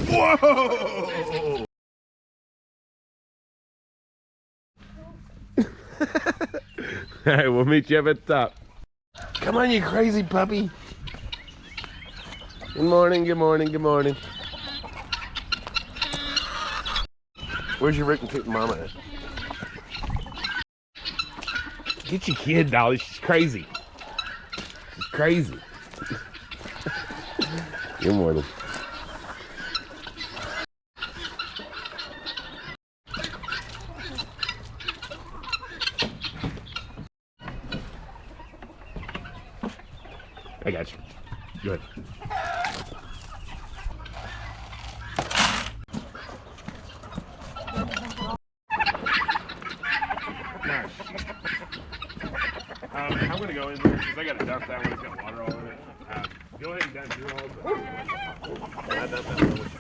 Whoa! All right, we'll meet you up at the top. Come on, you crazy puppy. Good morning, good morning, good morning. Where's your Rick and mama at? Get your kid, Dolly. She's crazy. She's crazy. Good morning. I got you. Go ahead. Nice. I'm gonna go in there because I got to dump that one. It's got water all in it. Go ahead and dump your all. I dump that one.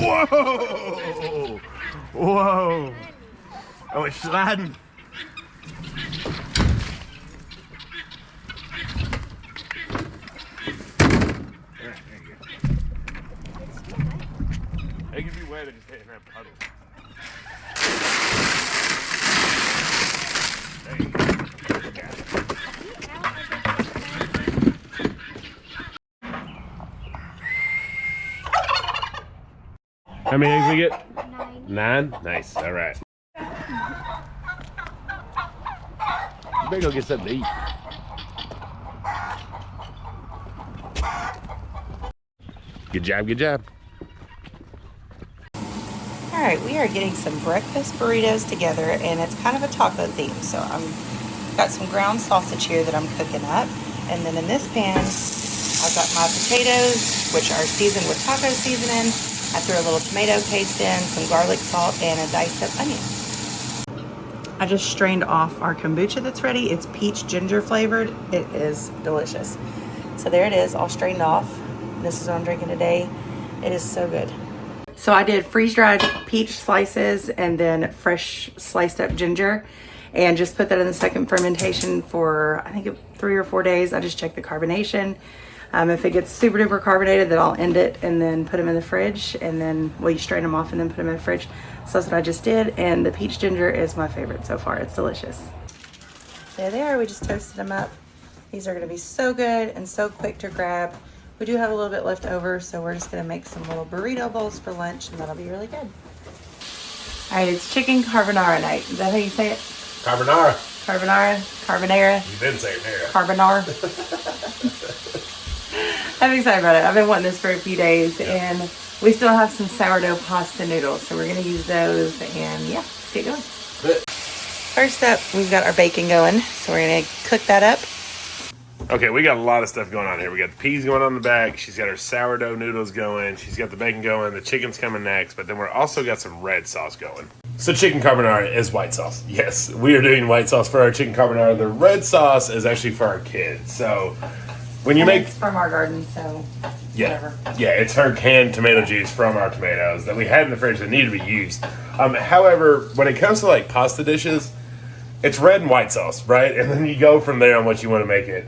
Whoa! Whoa! Oh, it's sliding. It can be wet and just hitting that puddle. There you go. How many eggs we get? 9. Nice. All right. You better go get something to eat. Good job, good job. All right, we are getting some breakfast burritos together, and it's kind of a taco theme. So I've got some ground sausage here that I'm cooking up. And then in this pan, I've got my potatoes, which are seasoned with taco seasoning. I threw a little tomato paste in, some garlic salt, and a diced up onion. I just strained off our kombucha that's ready. It's peach ginger flavored. It is delicious. So there it is, all strained off. This is what I'm drinking today. It is so good. So I did freeze-dried peach slices and then fresh sliced up ginger, and just put that in the second fermentation for, I think, 3 or 4 days. I just checked the carbonation. If it gets super duper carbonated, then I'll end it and then put them in the fridge, and then, well, you strain them off and then put them in the fridge. So that's what I just did, and the peach ginger is my favorite so far. It's delicious. There they are. We just toasted them up. These are gonna be so good and so quick to grab. We do have a little bit left over, so we're just gonna make some little burrito bowls for lunch, and that'll be really good. All right, it's chicken carbonara night. Is that how you say it? Carbonara. Carbonara? Carbonara? You didn't say it there. Carbonara. I'm excited about it. I've been wanting this for a few days, and we still have some sourdough pasta noodles, so we're gonna use those, and yeah, let's get going. Good. First up, we've got our bacon going, so we're gonna cook that up. Okay, we got a lot of stuff going on here. We got the peas going on the back. She's got her sourdough noodles going. She's got the bacon going. The chicken's coming next, but then we're also got some red sauce going. So chicken carbonara is white sauce. Yes, we are doing white sauce for our chicken carbonara. The red sauce is actually for our kids. So when you make... It's from our garden, so whatever. Yeah, it's her canned tomato juice from our tomatoes that we had in the fridge that needed to be used. However, when it comes to like pasta dishes, it's red and white sauce, right? And then you go from there on what you want to make it.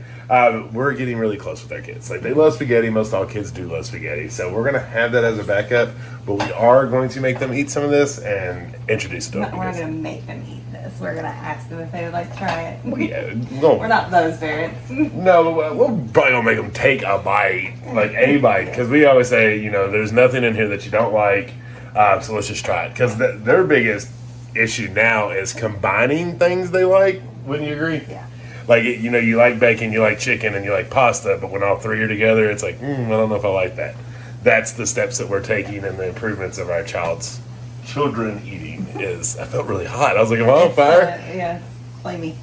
We're getting really close with our kids. Like, they love spaghetti. Most all kids do love spaghetti. So we're going to have that as a backup. But we are going to make them eat some of this and introduce it to them. We're not going to make them eat this. We're going to ask them if they would like to try it. Well, yeah, no, we're not those parents. No, we're probably going to make them take a bite. Like, a bite. Because we always say, you know, there's nothing in here that you don't like. So let's just try it. Because their biggest issue now is combining things they like. Wouldn't you agree? Yeah. Like, you know, you like bacon, you like chicken, and you like pasta, but when all three are together, it's like, I don't know if I like that. That's the steps that we're taking and the improvements of our children eating is, I felt really hot. I was like, am I on fire? Yeah, flamey.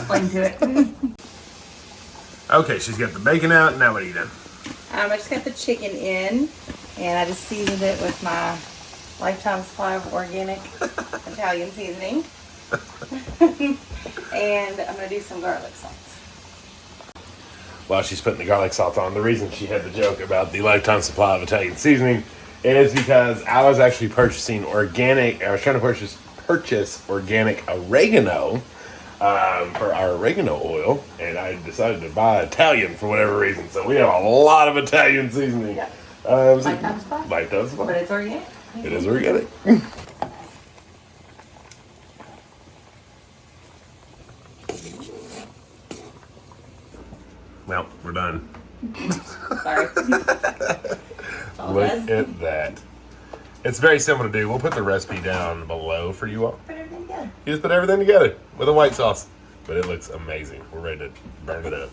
Flame to it. Okay, she's got the bacon out. Now what are you doing? I just got the chicken in, and I just seasoned it with my lifetime supply of organic Italian seasoning. And I'm going to do some garlic salt. While she's putting the garlic salt on, the reason she had the joke about the lifetime supply of Italian seasoning is because I was actually purchasing organic. I was trying to purchase purchase organic oregano for our oregano oil, and I decided to buy Italian for whatever reason. So we have a lot of Italian seasoning. Yeah. Lifetime supply. Lifetime supply. But it's organic. It is organic. Well, we're done. Sorry. Look at that. It's very simple to do. We'll put the recipe down below for you all. Put everything together. You just put everything together with a white sauce. But it looks amazing. We're ready to burn it up.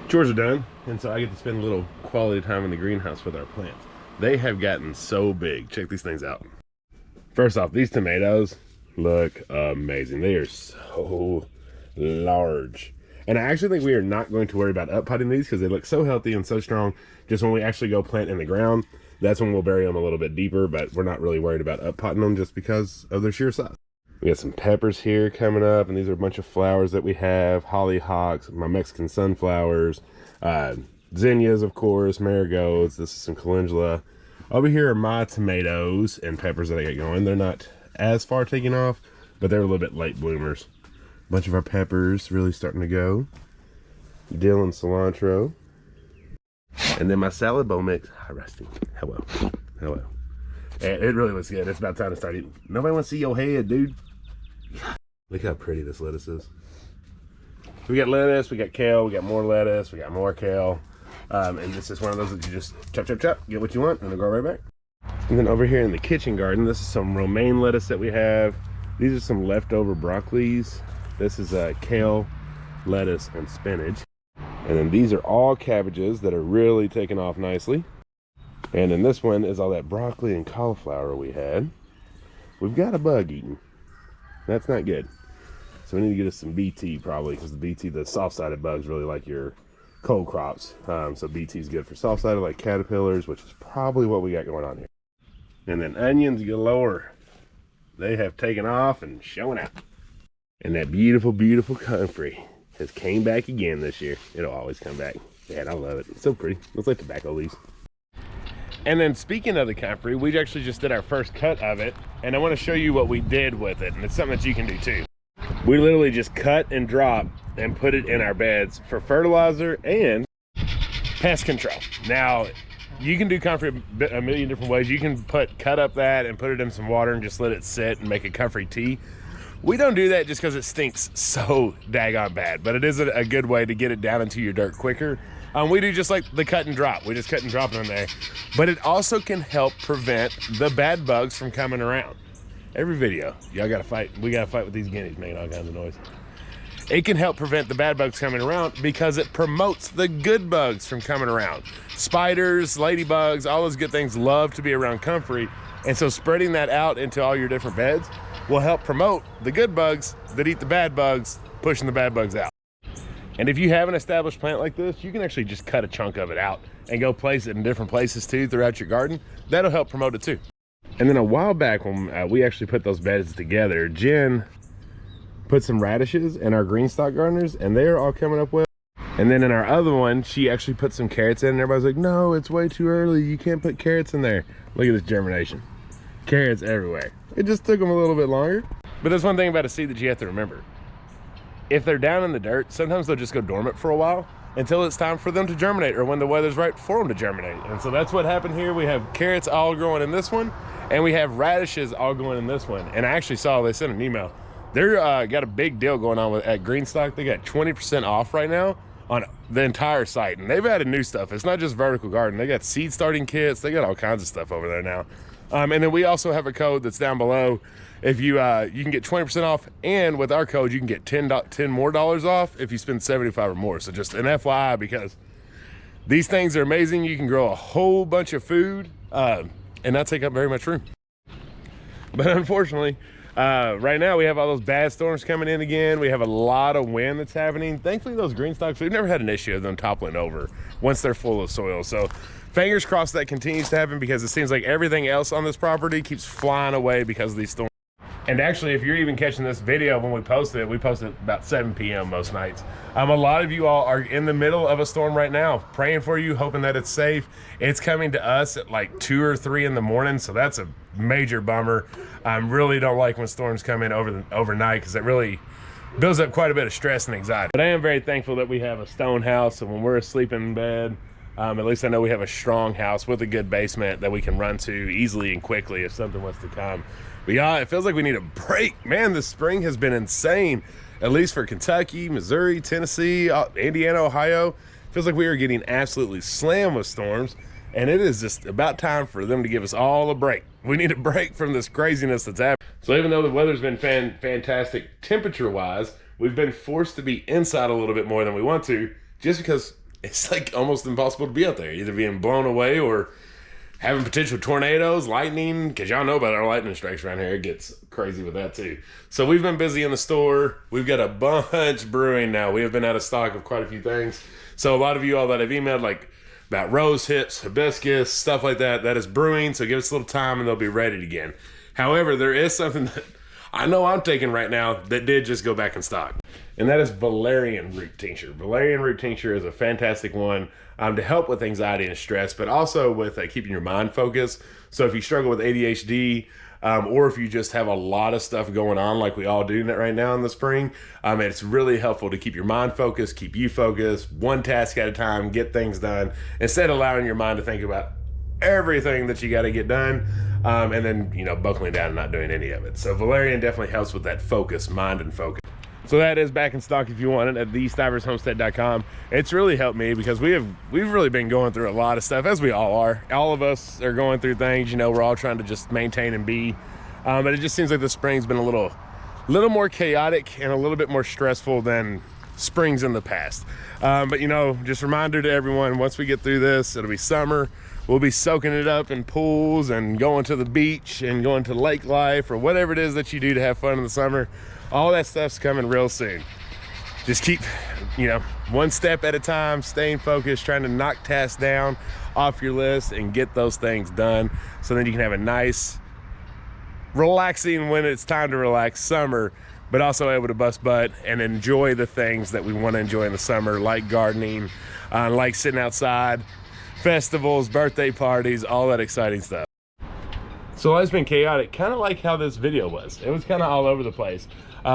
Chores are done, and so I get to spend a little quality time in the greenhouse with our plants. They have gotten so big. Check these things out. First off, these tomatoes look amazing. They are so large. And I actually think we are not going to worry about up-potting these because they look so healthy and so strong. Just when we actually go plant in the ground, that's when we'll bury them a little bit deeper, but we're not really worried about up-potting them just because of their sheer size. We got some peppers here coming up, and these are a bunch of flowers that we have. Hollyhocks, my Mexican sunflowers, zinnias, of course, marigolds. This is some calendula. Over here are my tomatoes and peppers that I got going. They're not as far taking off, but they're a little bit late bloomers. A bunch of our peppers really starting to go. Dill and cilantro. And then my salad bowl mix. Hi, Rusty. Hello. Hello. And it really looks good. It's about time to start eating. Nobody wants to see your head, dude. Look how pretty this lettuce is. We got lettuce, we got kale, we got more lettuce, we got more kale. And this is one of those that you just chop, chop, chop, get what you want, and it'll go right back. And then over here in the kitchen garden, this is some romaine lettuce that we have. These are some leftover broccolis. This is kale, lettuce, and spinach. And then these are all cabbages that are really taking off nicely. And then this one is all that broccoli and cauliflower we had. We've got a bug eating. That's not good. So we need to get us some BT probably, because the BT, the soft-sided bugs really like your cold crops. So BT is good for soft-sided like caterpillars, which is probably what we got going on here. And then onions galore. They have taken off and showing out. And that beautiful, beautiful comfrey has came back again this year. It'll always come back. Man, I love it. It's so pretty. Looks like tobacco leaves. And then speaking of the comfrey, we actually just did our first cut of it, and I want to show you what we did with it, and it's something that you can do too. We literally just cut and drop and put it in our beds for fertilizer and pest control. Now, you can do comfrey a million different ways. You can cut up that and put it in some water and just let it sit and make a comfrey tea. We don't do that just because it stinks so daggone bad, but it is a good way to get it down into your dirt quicker. We do just like the cut and drop. We just cut and drop it in there. But it also can help prevent the bad bugs from coming around. Every video, y'all gotta fight. We gotta fight with these guineas making all kinds of noise. It can help prevent the bad bugs coming around because it promotes the good bugs from coming around. Spiders, ladybugs, all those good things love to be around comfrey. And so spreading that out into all your different beds will help promote the good bugs that eat the bad bugs, pushing the bad bugs out. And if you have an established plant like this, you can actually just cut a chunk of it out and go place it in different places too throughout your garden. That'll help promote it too. And then a while back when we actually put those beds together, Jen put some radishes in our green stock gardeners, and they're all coming up well. And then in our other one, she actually put some carrots in, and everybody's like, no, it's way too early. You can't put carrots in there. Look at this germination. Carrots everywhere. It just took them a little bit longer. But there's one thing about a seed that you have to remember. If they're down in the dirt, sometimes they'll just go dormant for a while until it's time for them to germinate, or when the weather's right for them to germinate. And so that's what happened here. We have carrots all growing in this one, and we have radishes all going in this one. And I actually saw, they sent an email. They're got a big deal going on at Greenstock. They got 20% off right now on the entire site, and they've added new stuff. It's not just vertical garden. They got seed starting kits. They got all kinds of stuff over there now. And then we also have a code that's down below. If you you can get 20% off, and with our code you can get $10 more off if you spend $75 or more. So just an FYI, because these things are amazing. You can grow a whole bunch of food and not take up very much room. But unfortunately, right now we have all those bad storms coming in again. We have a lot of wind that's happening. Thankfully, those green stalks, we've never had an issue of them toppling over once they're full of soil. So fingers crossed that continues to happen, because it seems like everything else on this property keeps flying away because of these storms. And actually, if you're even catching this video when we post it about 7 p.m. most nights. A lot of you all are in the middle of a storm right now, praying for you, hoping that it's safe. It's coming to us at like 2 or 3 in the morning, so that's a major bummer. I really don't like when storms come in overnight, because it really builds up quite a bit of stress and anxiety. But I am very thankful that we have a stone house, so when we're asleep in bed, at least I know we have a strong house with a good basement that we can run to easily and quickly if something was to come. But yeah, it feels like we need a break. Man, this spring has been insane, at least for Kentucky, Missouri, Tennessee, Indiana, Ohio. Feels like we are getting absolutely slammed with storms, and it is just about time for them to give us all a break. We need a break from this craziness that's happening. So even though the weather's been fantastic temperature-wise, we've been forced to be inside a little bit more than we want to, just because it's like almost impossible to be out there, either being blown away or having potential tornadoes, lightning, because y'all know about our lightning strikes around here. It gets crazy with that too. So we've been busy in the store. We've got a bunch brewing now. We have been out of stock of quite a few things. So a lot of you all that have emailed like about rose hips, hibiscus, stuff like that, that is brewing. So give us a little time and they'll be ready again. However, there is something that I know I'm taking right now that did just go back in stock, and that is valerian root tincture. Valerian root tincture is a fantastic one to help with anxiety and stress, but also with keeping your mind focused. So if you struggle with ADHD, or if you just have a lot of stuff going on like we all do right now in the spring, it's really helpful to keep your mind focused, keep you focused, one task at a time, get things done, instead of allowing your mind to think about everything that you got to get done, and then, you know, buckling down and not doing any of it. So valerian definitely helps with that focus, mind and focus. So that is back in stock if you want it at thestivershomestead.com. It's really helped me because we've really been going through a lot of stuff, as we all are. All of us are going through things, you know, we're all trying to just maintain and be. But it just seems like the spring's been a little more chaotic and a little bit more stressful than springs in the past. But you know, just a reminder to everyone, once we get through this, it'll be summer. We'll be soaking it up in pools and going to the beach and going to lake life or whatever it is that you do to have fun in the summer. All that stuff's coming real soon. Just keep, you know, one step at a time, staying focused, trying to knock tasks down off your list and get those things done, so then you can have a nice, relaxing, when it's time to relax, summer, but also able to bust butt and enjoy the things that we want to enjoy in the summer, like gardening, like sitting outside, festivals, birthday parties, all that exciting stuff. So it's been chaotic, kind of like how this video was. It was kind of all over the place,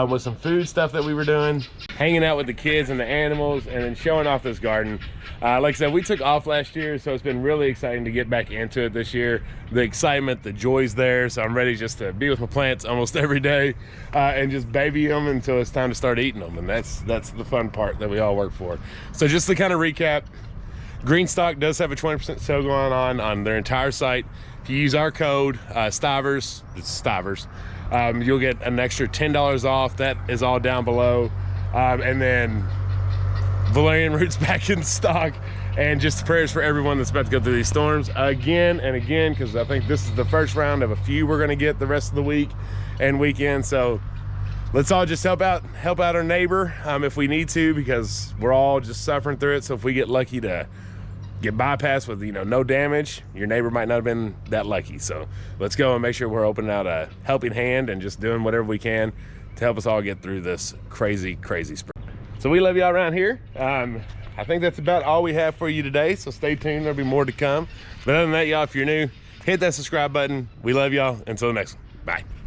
with some food stuff that we were doing, hanging out with the kids and the animals, and then showing off this garden. Like I said, we took off last year, so it's been really exciting to get back into it this year. The excitement, the joy's there, so I'm ready just to be with my plants almost every day, and just baby them until it's time to start eating them. And that's the fun part that we all work for. So just to kind of recap, Greenstock does have a 20% sale going on their entire site. If you use our code Stivers, it's Stivers, you'll get an extra $10 off. That is all down below. And then valerian roots back in stock, and just prayers for everyone that's about to go through these storms again and again, because I think this is the first round of a few we're going to get the rest of the week and weekend. So let's all just help out our neighbor if we need to, because we're all just suffering through it. So if we get lucky to get bypassed with, you know, no damage, your neighbor might not have been that lucky. So let's go and make sure we're opening out a helping hand and just doing whatever we can to help us all get through this crazy spring. So we love y'all around here. I think that's about all we have for you today, so stay tuned, there'll be more to come. But other than that, y'all, if you're new, hit that subscribe button. We love y'all. Until the next one, bye.